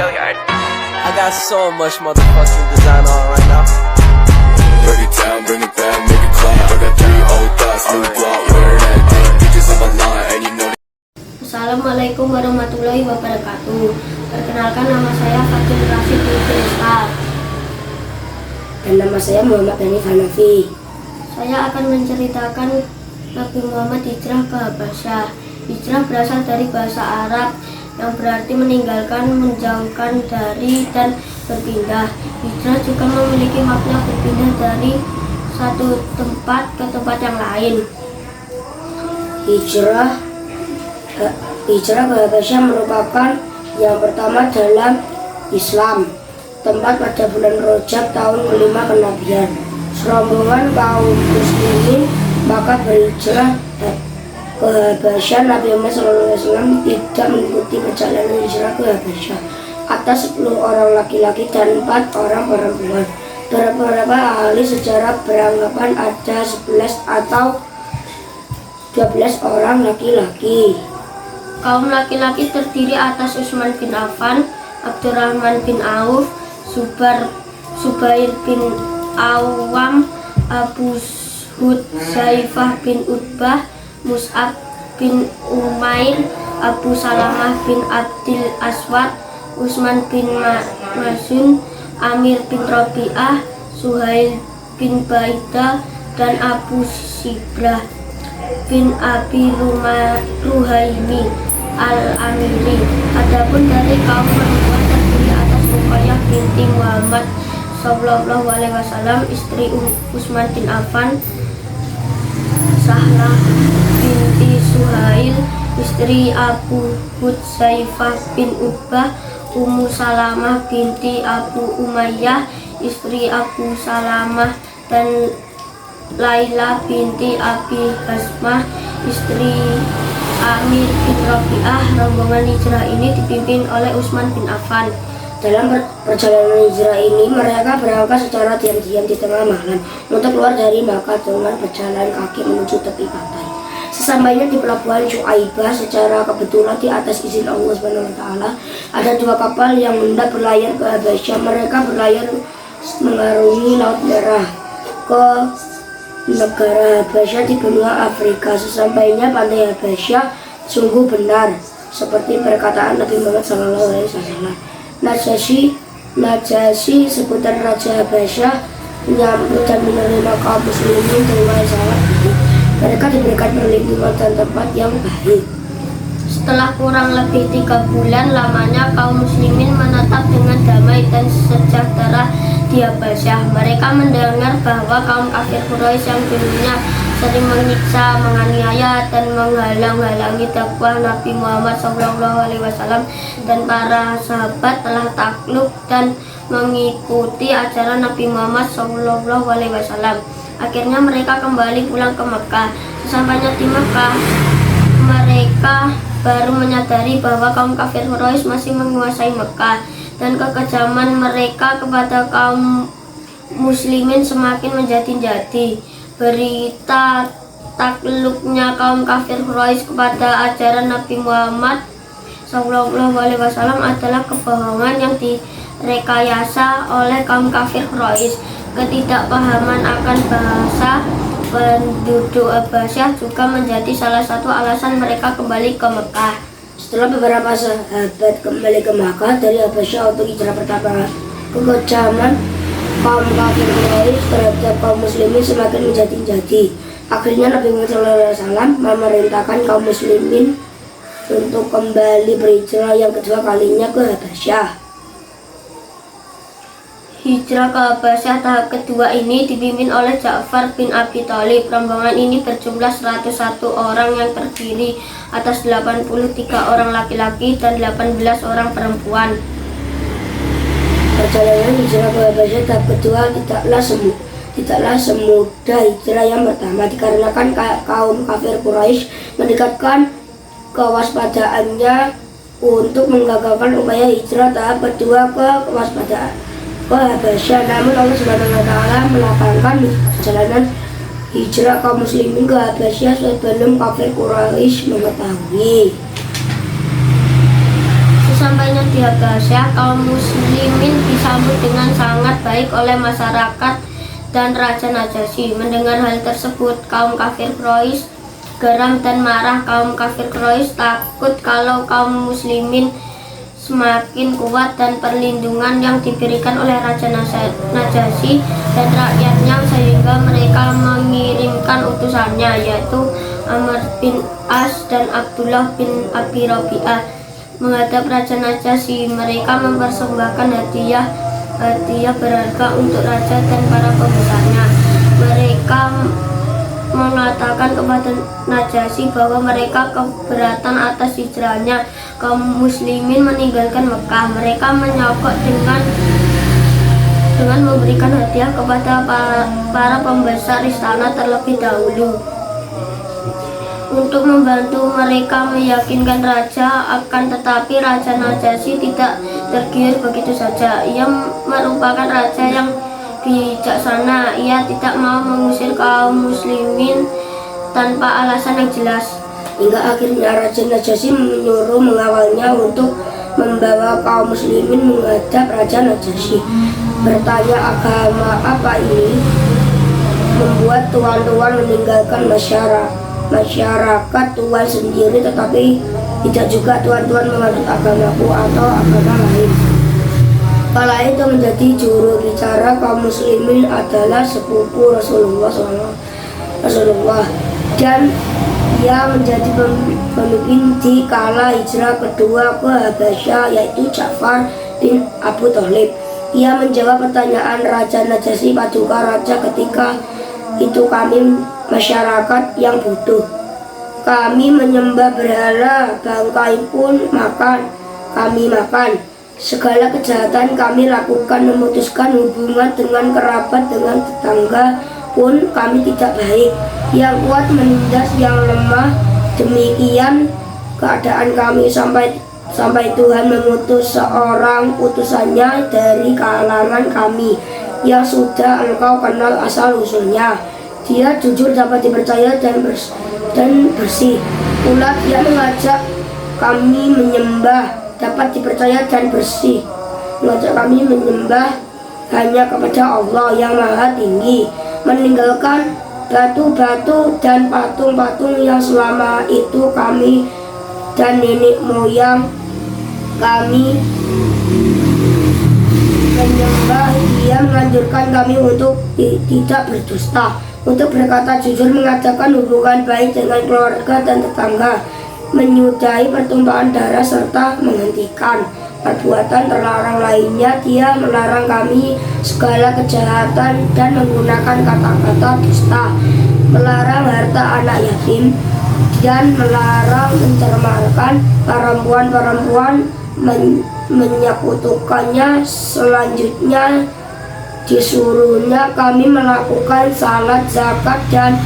I got so much motherfucking design on right now. Break it down, bring it back, make it clap. I got 3 old thoughts, new block, where that thing. Bitches on my line, and you know. Assalamualaikum warahmatullahi wabarakatuh. Perkenalkan, nama saya Fatul Rasid Nurista. Dan nama saya Muhammad Hanif Hanafi. Saya akan menceritakan Nabi Muhammad hijrah ke Habasyah. Hijrah berasal dari bahasa Arab yang berarti meninggalkan, menjauhkan dari, dan berpindah. Hijrah juga memiliki makna berpindah dari satu tempat ke tempat yang lain. Hijrah ke Habasyah merupakan yang pertama dalam Islam, tempat pada bulan Rajab tahun kelima kenabian. Serombongan kaum muslimin maka berhijrah ke Habasyah. Nabi Muhammad SAW tidak mengikuti perjalanan hijrah ke Habasyah atas 10 orang laki-laki dan 4 orang perempuan. Beberapa ahli sejarah beranggapan ada 11 atau 12 orang laki-laki. Kaum laki-laki terdiri atas Utsman bin Affan, Abdurrahman bin Auf, Zubair bin Awam, Abu Hudzaifah bin Utbah, Mus'ab bin Umair, Abu Salamah bin Abdil Aswad, Utsman bin Mazun, Amir bin Rabi'ah, Suhail bin Baidah, dan Abu Sibrah bin Abi Ruhaimi al-Amiri. Adapun dari kaum perempuan terdiri atas Ruqayyah binti Muhammad Sallallahu Alaihi Wasallam, istri Utsman bin Affan, Sahlah binti Suhail, istri Abu Hudzaifah bin Utbah, Ummu Salamah binti Abu Umayyah, istri Abu Salamah, dan Laila binti Abi Hasmah, istri Amir bin Rabi'ah. Rombongan hijrah ini dipimpin oleh Utsman bin Affan. Dalam perjalanan hijrah ini, mereka berangkat secara diam-diam di tengah malam untuk keluar dari Makkah dengan berjalan kaki menuju tepi pantai. Sesampainya di pelabuhan Syuaibah, secara kebetulan di atas izin Allah SWT, ada 2 kapal yang hendak berlayar ke Habasyah. Mereka berlayar mengarungi Laut Merah ke negara Habasyah di benua Afrika. Sesampainya pantai Habasyah, sungguh benar seperti perkataan Nabi Muhammad SAW. Najasyi sebutan Raja Habasyah menyambut dan menerima kaum muslimin dengan sangat baik. Mereka diberikan perlindungan dan tempat yang baik. Setelah kurang lebih 3 bulan lamanya, kaum muslimin menetap dengan damai dan sejahtera di Habasyah. Mereka mendengar bahwa kaum kafir Quraisy yang dulunya sering menyiksa, menganiaya, dan menghalang-halangi dakwah Nabi Muhammad SAW dan para sahabat telah takluk dan mengikuti ajaran Nabi Muhammad SAW. Akhirnya mereka kembali pulang ke Mekah. Sesampainya di Mekah, mereka baru menyadari bahwa kaum kafir Quraisy masih menguasai Mekah, dan kekejaman mereka kepada kaum muslimin semakin menjadi-jadi. Berita takluknya kaum kafir Quraisy kepada ajaran Nabi Muhammad SAW adalah kebohongan yang direkayasa oleh kaum kafir Quraisy. Ketidakpahaman akan bahasa penduduk Habasyah juga menjadi salah satu alasan mereka kembali ke Mekah. Setelah beberapa sahabat kembali ke Makkah dari Habasyah untuk hijrah pertama, kekejaman kaum kafir Quraisy terhadap kaum muslimin semakin menjadi-jadi. Akhirnya Nabi Muhammad SAW memerintahkan kaum muslimin untuk kembali berhijrah yang kedua kalinya ke Habasyah. Hijrah ke Habasyah tahap kedua ini dipimpin oleh Ja'far bin Abi Thalib. Rombongan ini berjumlah 101 orang yang terdiri atas 83 orang laki-laki dan 18 orang perempuan. Perjalanan hijrah ke Habasyah tahap kedua tidaklah semudah hijrah yang pertama, dikarenakan kaum kafir Quraisy meningkatkan kewaspadaannya untuk menggagalkan upaya hijrah tahap kedua ke Habasyah. Namun Allah SWT melapangkan perjalanan hijrah kaum muslimin ke Habasyah sebelum kafir Quraisy mengetahui. Sesampainya di di Habasyah, kaum muslimin disambut dengan sangat baik oleh masyarakat dan Raja Najasyi. Mendengar hal tersebut, kaum kafir Quraisy geram dan marah. Kaum kafir Quraisy takut kalau kaum muslimin semakin kuat dan perlindungan yang diberikan oleh Raja Najasyi dan rakyatnya, sehingga mereka mengirimkan utusannya, yaitu Amr bin As dan Abdullah bin Abi Rabi'ah menghadap Raja Najasyi. Mereka mempersembahkan hadiah berharga untuk raja dan para pembesarnya. Mereka mengatakan kepada Najasyi bahwa mereka keberatan atas hijrahnya kaum muslimin meninggalkan Mekah. Mereka menyokok dengan memberikan hadiah kepada para pembesar istana terlebih dahulu. Untuk membantu mereka meyakinkan raja, akan tetapi Raja Najasyi tidak tergiur begitu saja. Ia merupakan raja yang bijaksana. Ia tidak mau mengusir kaum muslimin tanpa alasan yang jelas. Hingga akhirnya Raja Najasyi menyuruh mengawalnya untuk membawa kaum muslimin menghadap Raja Najasyi. Bertanya, agama apa ini membuat tuan-tuan meninggalkan masyarakat tuan sendiri, tetapi tidak juga tuan-tuan menganut agamaku atau agama lain. Kala itu menjadi juru bicara kaum muslimin adalah sepupu Rasulullah dan ia menjadi pemimpin di kala hijrah kedua ke Habasyah, yaitu Ja'far bin Abu Thalib. Ia menjawab pertanyaan Raja Najasyi, "Paduka Raja, ketika itu kami masyarakat yang butuh. Kami menyembah berhala, bangkai pun kami makan. Segala kejahatan kami lakukan, memutuskan hubungan dengan kerabat, dengan tetangga pun kami tidak baik. Yang kuat menindas yang lemah. Demikian keadaan kami sampai Tuhan mengutus seorang utusannya dari kalangan kami yang sudah engkau kenal asal-usulnya. Dia jujur, dapat dipercaya dan bersih. Pula dia mengajak kami menyembah, dapat dipercaya dan bersih. Mengajak kami menyembah hanya kepada Allah yang Maha Tinggi, meninggalkan batu-batu dan patung-patung yang selama itu kami dan nenek moyang kami menyembah. Dia menganjurkan kami untuk tidak berdusta, untuk berkata jujur, mengadakan hubungan baik dengan keluarga dan tetangga, menyudahi pertumpahan darah, serta menghentikan perbuatan terlarang lainnya. Dia melarang kami segala kejahatan dan menggunakan kata-kata dusta, melarang harta anak yatim, dan melarang mencermarkan perempuan-perempuan, menyekutukannya. Selanjutnya disuruhnya kami melakukan salat, zakat, dan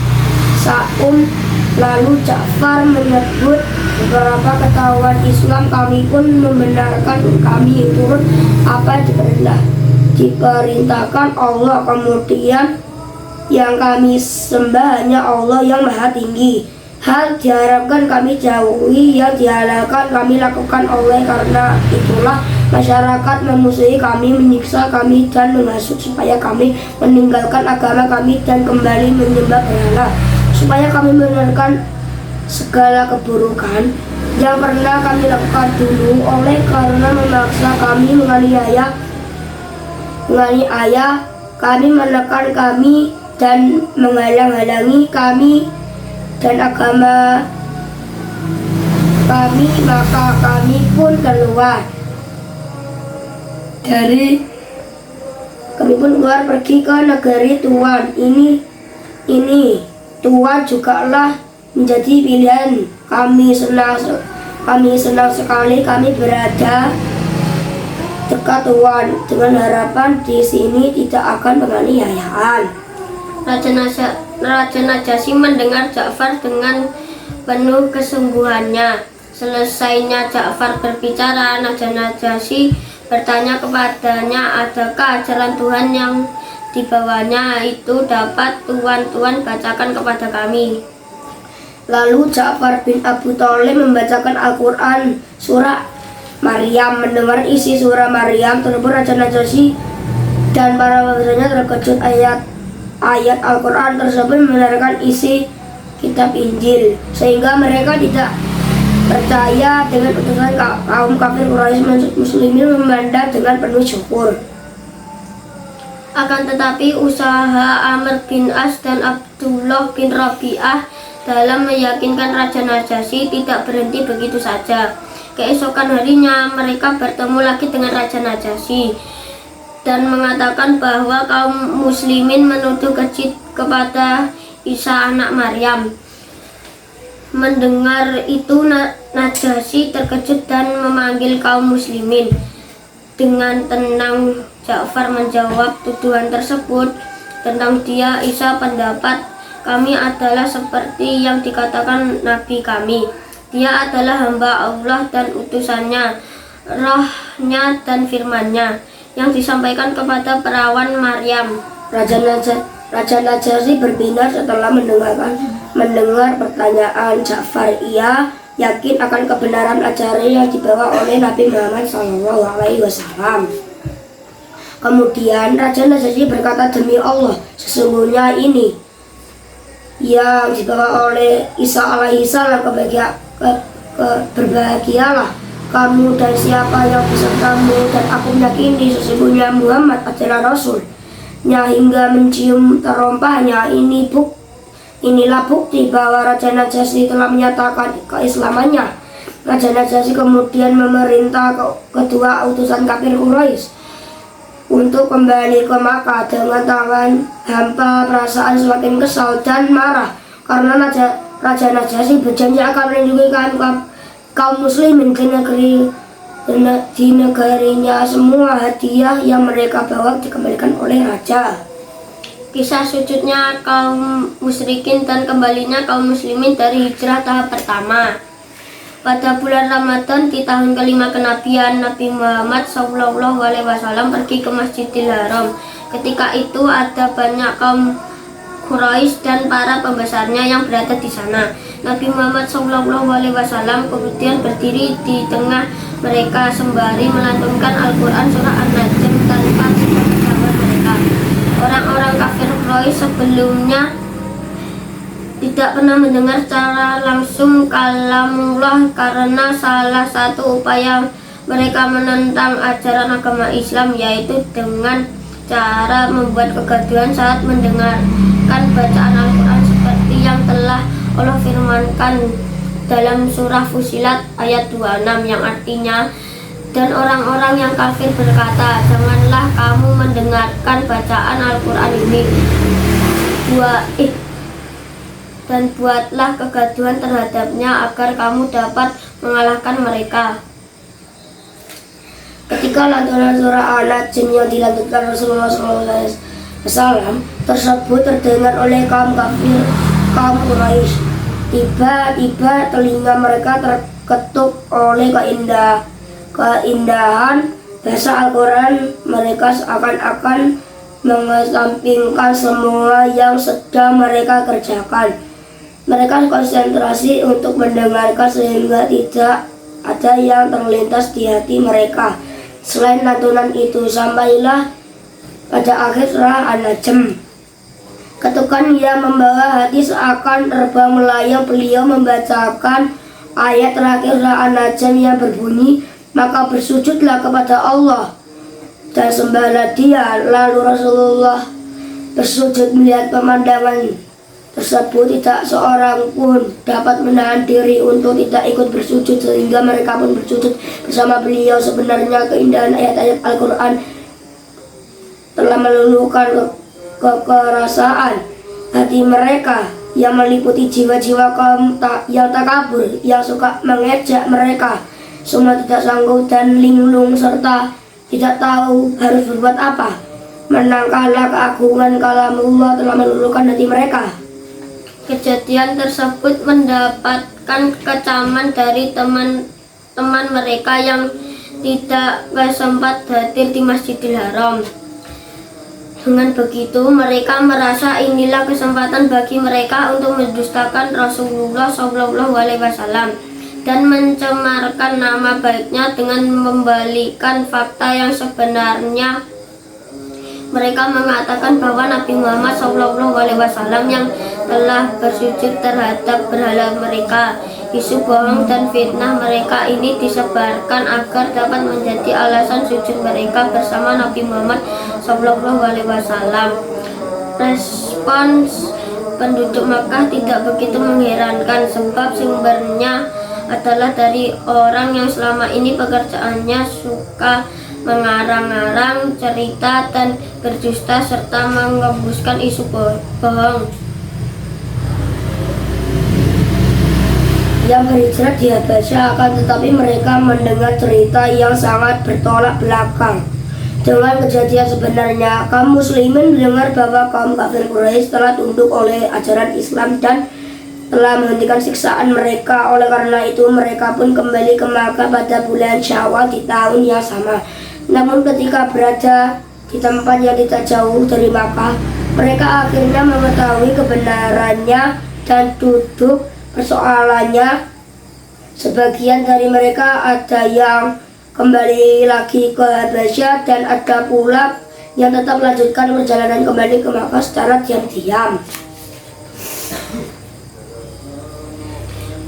saum. Lalu Ja'far menyebut beberapa ketahuan Islam. Kami pun membenarkan, kami turut apa diperintahkan Allah. Kemudian yang kami sembah hanya Allah yang Maha Tinggi. Hal diharapkan kami jauhi, yang dihalalkan kami lakukan. Oleh karena itulah masyarakat memusuhi kami, menyiksa kami, dan menghasut supaya kami meninggalkan agama kami dan kembali menyembah berhala, supaya kami membenarkan segala keburukan yang pernah kami lakukan dulu. Oleh karena memaksa kami, menganiaya kami, menekan kami, dan menghalang-halangi kami dan agama kami, maka kami pun keluar pergi ke negeri Tuan. Ini Tuan jugalah menjadi pilihan kami. Senang sekali kami berada dekat Tuan, dengan harapan di sini tidak akan penganiayaan. Raja Najasyi mendengar Ja'far dengan penuh kesungguhannya. Selesainya Ja'far berbicara, Raja Najasyi bertanya kepadanya, adakah ajaran Tuhan yang dibawanya itu dapat tuan-tuan bacakan kepada kami? Lalu Ja'far bin Abu Thalib membacakan Al-Quran surah Maryam. Mendengar isi surah Maryam tersebut, Raja Najasyi dan para pembesarnya terkejut. Ayat Al-Quran tersebut membenarkan isi kitab Injil, sehingga mereka tidak percaya dengan utusan kaum kafir Quraisy. Muslimin memandang dengan penuh syukur. Akan tetapi usaha Amr bin As dan Abdullah bin Rabi'ah dalam meyakinkan Raja Najasyi tidak berhenti begitu saja. Keesokan harinya mereka bertemu lagi dengan Raja Najasyi dan mengatakan bahwa kaum muslimin menuduh keji kepada Isa anak Maryam. Mendengar itu Najasyi terkejut dan memanggil kaum muslimin. Dengan tenang Ja'far menjawab tuduhan tersebut tentang dia. Isa pendapat, kami adalah seperti yang dikatakan Nabi kami. Dia adalah hamba Allah dan utusannya, rohnya dan firmannya yang disampaikan kepada perawan Maryam. Raja Najasyi berbinar setelah mendengar pertanyaan Ja'far. Ia yakin akan kebenaran ajaran yang dibawa oleh Nabi Muhammad SAW. Kemudian Raja Najasyi berkata, demi Allah, sesungguhnya ini yang dibawa oleh Isa alaihissalam, berbahagialah kamu dan siapa yang besertamu, dan aku meyakini sesungguhnya Muhammad adalah Rasul-Nya hingga mencium terompahnya. Inilah bukti bahwa Raja Najasyi telah menyatakan keislamannya. Raja Najasyi kemudian memerintah kedua utusan kafir Quraisy untuk kembali ke Makkah dengan tangan hampa. Perasaan semakin kesal dan marah karena Raja Najasyi berjanji akan melindungi kaum muslimin di negerinya. Semua hadiah yang mereka bawa dikembalikan oleh raja. Kisah sujudnya kaum musyrikin dan kembalinya kaum muslimin dari hijrah tahap pertama. Pada bulan Ramadan di tahun kelima kenabian, Nabi Muhammad SAW pergi ke Masjidil Haram. Ketika itu ada banyak kaum Quraisy dan para pembesarnya yang berada di sana. Nabi Muhammad SAW kemudian berdiri di tengah mereka sembari melantunkan Al-Quran surah An-Najm tanpa sepengetahuan mereka. Orang-orang kafir Quraisy sebelumnya tidak pernah mendengar secara langsung kalamullah karena salah satu upaya mereka menentang ajaran agama Islam yaitu dengan cara membuat kegaduhan saat mendengarkan bacaan Al-Quran seperti yang telah Allah firmankan dalam surah Fussilat ayat 26 yang artinya, dan orang-orang yang kafir berkata, janganlah kamu mendengarkan bacaan Al-Quran ini, dan buatlah kegaduhan terhadapnya agar kamu dapat mengalahkan mereka. Ketika lantunan surah An-Najm yang dilantunkan Rasulullah SAW tersebut terdengar oleh kaum kafir, kaum Quraisy. Tiba-tiba telinga mereka terketuk oleh keindahan bahasa Al-Quran. Mereka seakan-akan mengesampingkan semua yang sedang mereka kerjakan. Mereka konsentrasi untuk mendengarkan sehingga tidak ada yang terlintas di hati mereka selain lantunan itu. Sampailah pada akhir surah An-Najm. Ketukan yang membawa hati seakan terbang melayang. Beliau membacakan ayat terakhir surah An-Najm yang berbunyi, maka bersujudlah kepada Allah dan sembahlah Dia. Lalu Rasulullah bersujud. Melihat pemandangan tersebut, tidak seorang pun dapat menahan diri untuk tidak ikut bersujud, sehingga mereka pun bersujud bersama beliau. Sebenarnya keindahan ayat-ayat Al-Quran telah meluluhkan kekerasaan hati mereka yang meliputi jiwa-jiwa kaum yang takabur, yang suka mengejek mereka. Semua tidak sanggup dan linglung serta tidak tahu harus berbuat apa. Menangkala keagungan kalamullah telah meluluhkan hati mereka. Kejadian tersebut mendapatkan kecaman dari teman-teman mereka yang tidak sempat hadir di Masjidil Haram. Dengan begitu, mereka merasa inilah kesempatan bagi mereka untuk mendustakan Rasulullah SAW. dan mencemarkan nama baiknya dengan membalikan fakta yang sebenarnya. Mereka mengatakan bahwa Nabi Muhammad SAW yang telah bersujud terhadap berhala mereka. Isu bohong dan fitnah mereka ini disebarkan agar dapat menjadi alasan sujud mereka bersama Nabi Muhammad SAW. Respons penduduk Makkah tidak begitu mengherankan, sebab sumbernya adalah dari orang yang selama ini pekerjaannya suka mengarang-arang cerita dan berdusta serta mengembuskan isu bohong. Yang berhijrah di Habasyah, akan tetapi mereka mendengar cerita yang sangat bertolak belakang dengan kejadian sebenarnya. Kaum muslimin mendengar bahwa kaum kafir Quraisy telah tunduk oleh ajaran Islam dan telah menghentikan siksaan mereka. Oleh karena itu mereka pun kembali ke Makkah pada bulan Syawal di tahun yang sama. Namun ketika berada di tempat yang tidak jauh dari Makkah, mereka akhirnya mengetahui kebenarannya dan duduk persoalannya. Sebagian dari mereka ada yang kembali lagi ke Habasyah dan ada pula yang tetap melanjutkan perjalanan kembali ke Makkah secara diam-diam.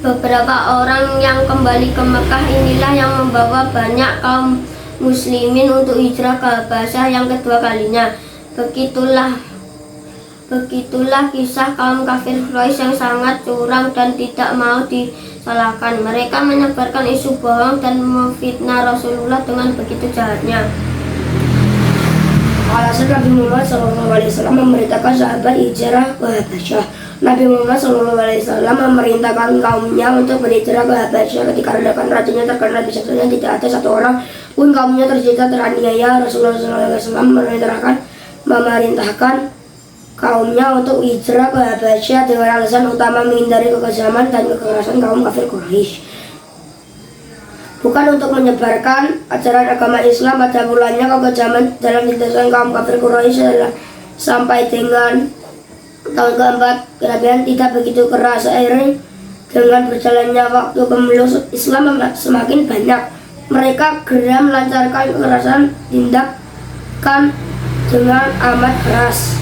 Beberapa orang yang kembali ke Mekah inilah yang membawa banyak kaum muslimin untuk hijrah ke Habasyah yang kedua kalinya. Begitulah kisah kaum kafir Quraisy yang sangat curang dan tidak mau disalahkan. Mereka menyebarkan isu bohong dan memfitnah Rasulullah dengan begitu jahatnya. Alasan Nabi Muhammad SAW memerintahkan sahabat hijrah ke Habasyah. Nabi Muhammad SAW memerintahkan kaumnya untuk berhijrah ke Habasyah ketika redakan rajanya terkena bijaksana tidak ada satu orang pun kaumnya terjadi teraniaya. Rasulullah SAW memerintahkan kaumnya untuk hijrah ke Habasyah dengan alasan utama menghindari kekejaman dan kekerasan kaum kafir Quraisy, bukan untuk menyebarkan ajaran agama Islam. Pada mulanya kekejaman dalam tindakan kaum kafir Quraisy adalah sampai dengan tahun keempat kenabian tidak begitu keras. Seiring dengan berjalannya waktu, pemeluk Islam semakin banyak. Mereka geram melancarkan kekerasan tindakan dengan amat keras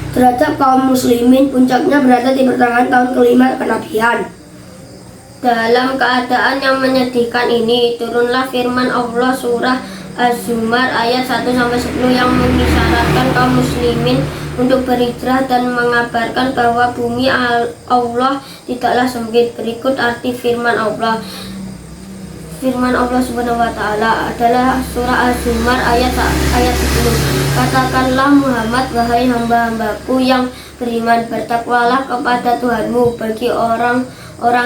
terhadap kaum muslimin. Puncaknya berada di pertengahan tahun kelima kenabian. Dalam keadaan yang menyedihkan ini, turunlah firman Allah surah Az-Zumar ayat 1-10 yang mengisyaratkan kaum muslimin untuk berhijrah dan mengabarkan bahwa bumi Allah tidaklah sempit. Berikut arti firman Allah. Firman Allah Subhanahu wa taala adalah surah Az-Zumar ayat 10. Katakanlah Muhammad, wahai hamba-hambaku yang beriman, bertakwalah kepada Tuhanmu. Bagi orang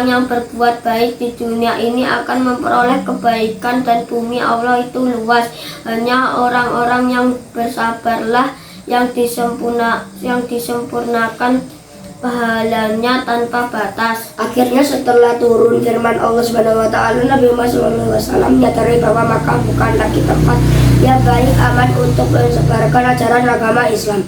yang berbuat baik di dunia ini akan memperoleh kebaikan dan bumi Allah itu luas. Hanya orang-orang yang bersabarlah yang disempurnakan pahalanya tanpa batas. Akhirnya setelah turun firman Allah Subhanahu wa taala, Nabi Muhammad SAW menyadari bahwa Makkah bukan lagi tempat yang baik aman untuk menyebarkan ajaran agama Islam.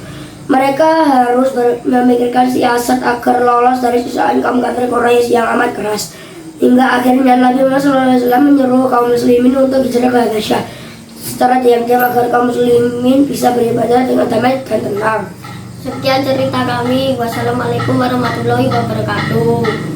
Mereka harus memikirkan siasat agar lolos dari siksaan kaum kafir Quraisy yang amat keras. Hingga akhirnya Nabi Muhammad SAW menyuruh kaum muslimin untuk hijrah ke Habasyah secara diam-diam agar kaum muslimin bisa beribadah dengan damai dan tenang. Sekian cerita kami. Wassalamualaikum warahmatullahi wabarakatuh.